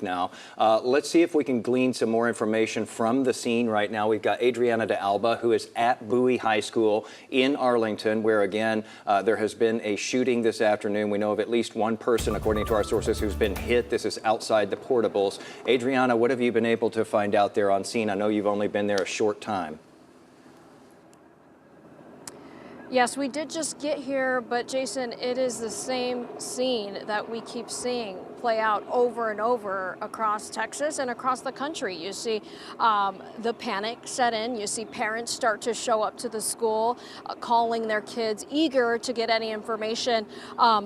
Now, let's see if we can glean some more information from the scene right now. We've got Adriana de Alba, who is at Bowie High School in Arlington, where again, there has been a shooting this afternoon. We know of at least one person, according to our sources, who's been hit. This is outside the portables. Adriana, what have you been able to find out there on scene? I know you've only been there a short time. Yes, we did just get here, but Jason, it is the same scene that we keep seeing play out over and over across Texas and across the country. You see the panic set in. You see parents start to show up to the school, calling their kids, eager to get any information.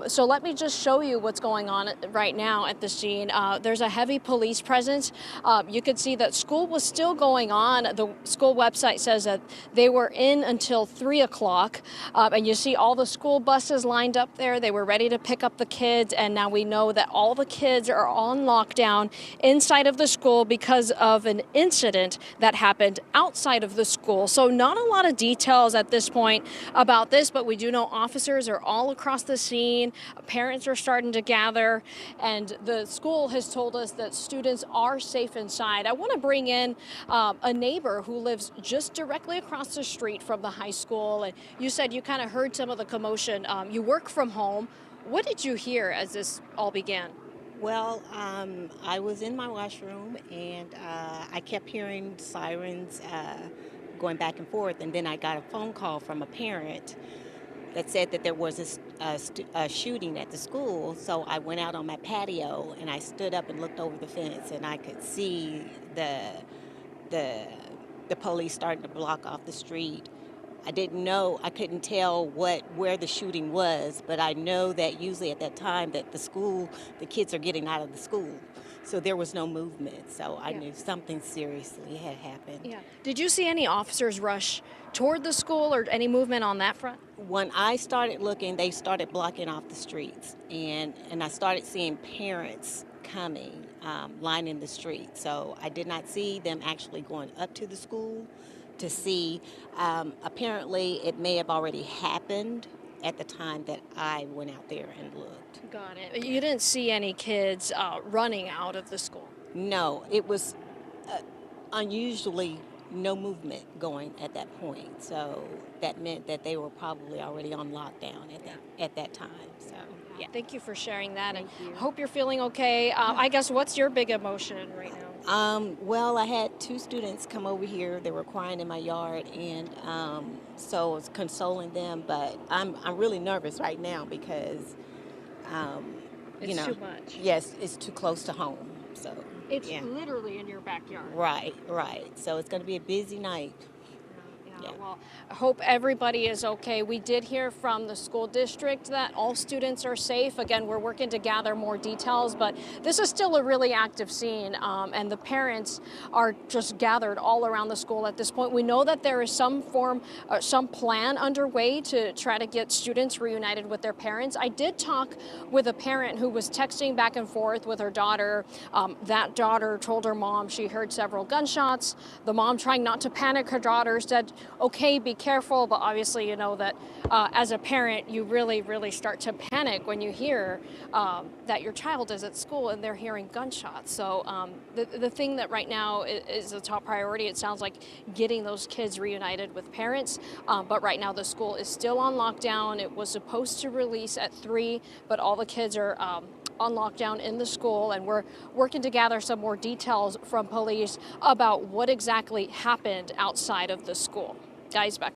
So let me just show you what's going on right now at the scene. There's a heavy police presence. You could see that school was still going on. The school website says that they were in until 3 o'clock. And you see all the school buses lined up there. They were ready to pick up the kids. And now we know that all the kids are on lockdown inside of the school because of an incident that happened outside of the school. So not a lot of details at this point about this, but we do know officers are all across the scene. Parents are starting to gather, and the school has told us that students are safe inside. I want to bring in a neighbor who lives just directly across the street from the high school. And you said you kind of heard some of the commotion. You work from home. What did you hear as this all began? Well, I was in my washroom and I kept hearing sirens going back and forth, and then I got a phone call from a parent that said that there was a shooting at the school. So I went out on my patio and I stood up and looked over the fence, and I could see the police starting to block off the street. I couldn't tell where the shooting was, but I know that usually at that time that the kids are getting out of the school. So there was no movement. So I knew something seriously had happened. Yeah. Did you see any officers rush toward the school or any movement on that front? When I started looking, they started blocking off the streets, and I started seeing parents coming, lining the street. So I did not see them actually going up to the school to see. Apparently it may have already happened at the time that I went out there and looked. Got it. You didn't see any kids running out of the school? No, it was unusually no movement going at that point. So that meant that they were probably already on lockdown at that time. So yeah. Thank you for sharing that. Thank you. Hope you're feeling okay. I guess what's your big emotion right now? Well, I had 2 students come over here. They were crying in my yard, and so I was consoling them. But I'm really nervous right now because It's too much. Yes, it's too close to home. So It's literally in your backyard. right. So it's going to be a busy night. Yeah. Well, I hope everybody is okay. We did hear from the school district that all students are safe. Again, we're working to gather more details, but this is still a really active scene, and the parents are just gathered all around the school at this point. We know that there is some plan underway to try to get students reunited with their parents. I did talk with a parent who was texting back and forth with her daughter. That daughter told her mom she heard several gunshots. The mom, trying not to panic her daughter, said, okay, be careful, but obviously you know that as a parent you really start to panic when you hear that your child is at school and they're hearing gunshots. So the thing that right now is the top priority, it sounds like, getting those kids reunited with parents, but right now the school is still on lockdown. It was supposed to release at 3, but all the kids are on lockdown in the school, and we're working to gather some more details from police about what exactly happened outside of the school. Guys, back